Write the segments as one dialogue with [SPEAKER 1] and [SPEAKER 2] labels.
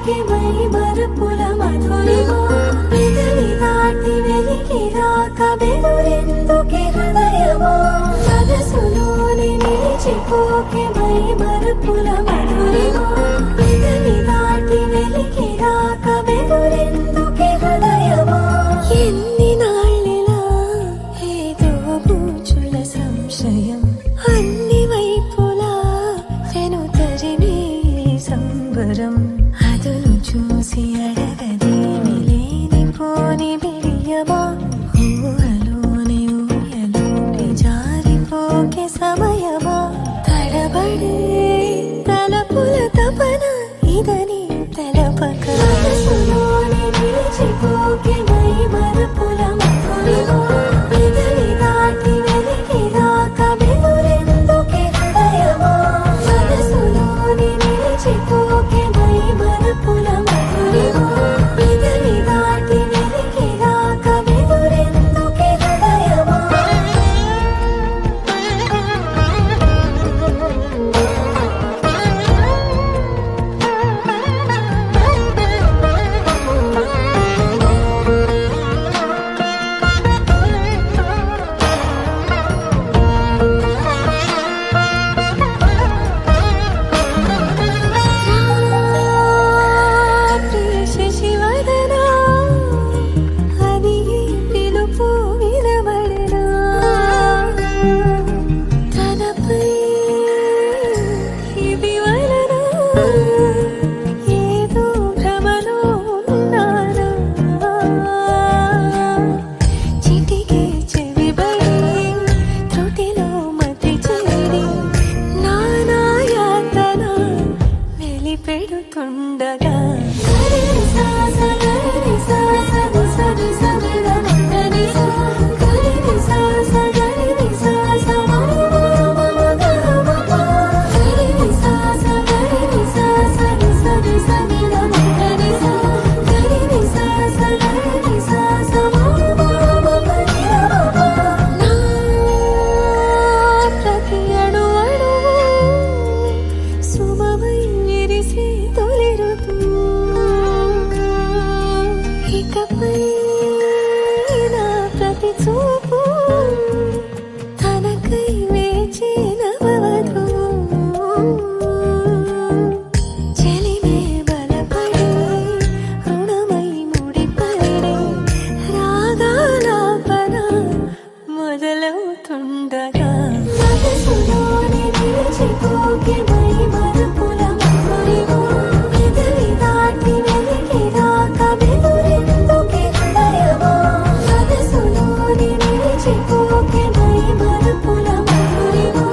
[SPEAKER 1] మర్చిపోకే my Marupula Madhurima పెదవి దాటి వెలికి రాక బెదురెందుకే హృదయమా మనసులోని నిలిచిపోకే మై మరుపుల మధురిమా పెదవి దాటి వెలికి రాక బెదురెందుకే హృదయమా ఎన్ని నాళ్ళిలా ఏదో బూచుల సంశయం అన్ని వైపులా వెను తరిమే సంబరం అదును చూసి అడగదేమి లేనిపోని బిడియమా ఊహలోని ఊయలోని జారిపోకే సమయమా తడబడే తలపుల తపన ఇదని తెలపక మనసులోని నిలిచిపోకే మై మరుపుల మధురిమా పెదవి దాటి వెలికి రాక బెదురెందుకే హృదయమా మనసులోని నిలిచిపోకే మై మరుపుల మధురిమా పెదవి దాటి వెలికి రాక బెదురెందుకే హృదయమా శశివదనా అది పిలుపు వినబడనా తనపై ఇది వలనా ఏదో భ్రమలో ఉన్నానా చిటికే చెవిబడి త్రుటిలో మతి చేరి నానాయాతన వెలిపెడుతుండగా ప్రతి అణు అణువు సుమమై విరిసి తొలి ఋతువు ఇకపై నా ప్రతి చూపు తనకై వేచి నవవధువు చెలిమే బలపడి రుణమై ముడిపడి రాగాలాపన మొదలవుతుండగా మనసులోని నిలిచిపోకే మై మరుపుల మధురిమా పెదవి దాటి వెలికి రాక బెదురెందుకే హృదయమా మనసులోని నిలిచిపోకే మై మరుపుల మధురిమా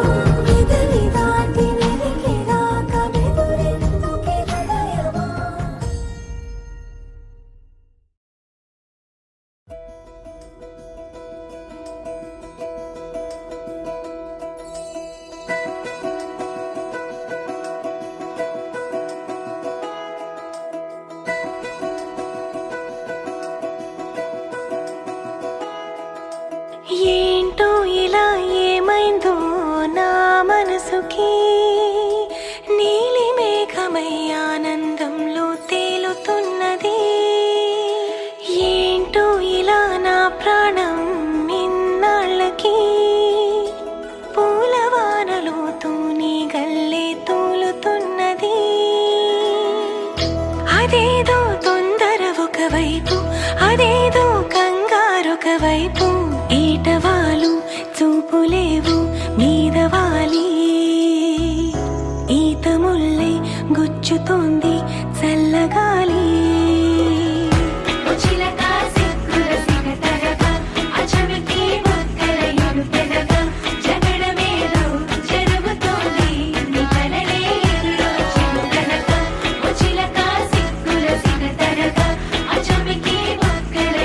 [SPEAKER 1] పెదవి దాటి వెలికి రాక బెదురెందుకే హృదయమా ఏంటో ఇలా ఏమైందో నా మనసుకి నీలి మేఘమై ఆనందంలో తేలుతున్నది ఏంటో ఇలా నా ప్రాణం ఇన్నాళ్ళకి పూలవానలో తూని గల్లే తూలుతున్నది అదేదో తొందర ఒకవైపు అదేదో కంగారొకవైపు ఈటవాలు చూపులేవు మీదవాలి ఈత ముల్లై గుచ్చుతోంది చల్లగాలి
[SPEAKER 2] చిలక సిక్కుల సిగ తరగ అచమికి బుక్కల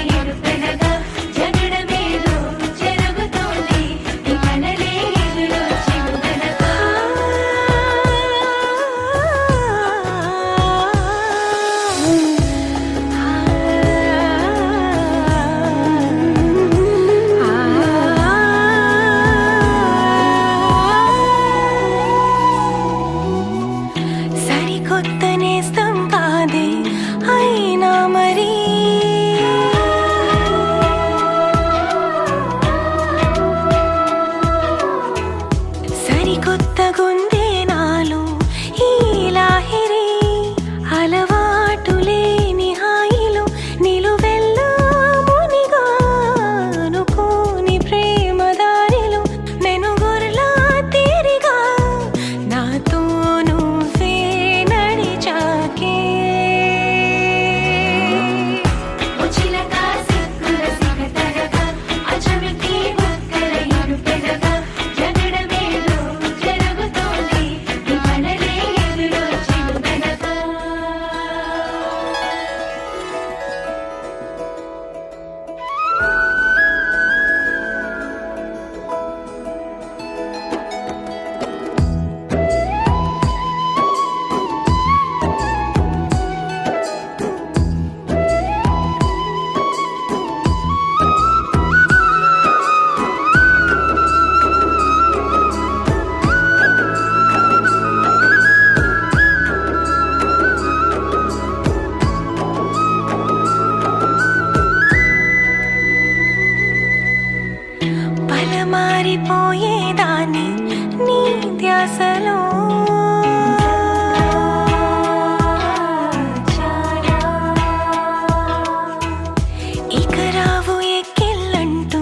[SPEAKER 1] పడిపోయేదాన్ని నీ ధ్యాసలో. ఇక రావు ఎక్కిళ్ళంటూ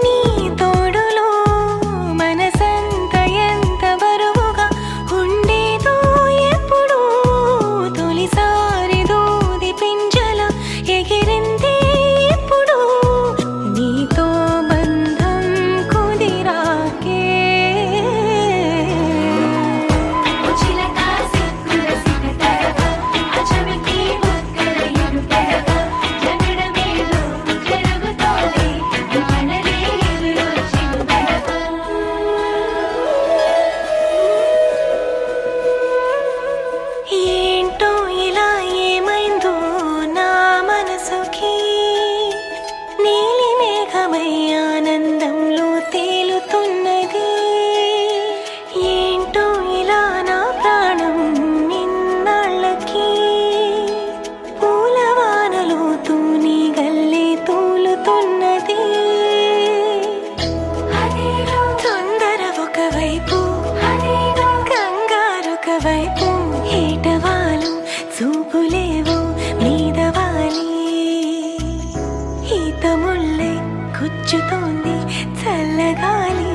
[SPEAKER 1] నీ తోడులో మనసంత ఎంత బరువుగా ఉండేదో ఎప్పుడు. తొలిసారి దూది పింజల ఎగిరింది ఇప్పుడు. నీతో బంధం కుదిరాకే చిలక సిక్కుల సిగతరగా అచమికి మొక్కల ఎరుపెరగా జగడమేలో జరుగుతోంది వానలే ఎదురొచ్చినుగడగా. ఏంటో ఇలా ఏమైందో నా మనసుకి, నీలి మేఘమై ఆనందంలో తేలుతున్నది. ఏంటో ఇలా నా ప్రాణం నిన్నాళ్ళకి పూలవానలో తూని గల్లే తూలుతున్నది. తొందర ఒకవైపు కంగారొక వైపు, ఏటవాలు చూపులేవో మీదవాలి. ఈత ముళ్ళే గుచ్చుతోంది చల్లగాలి.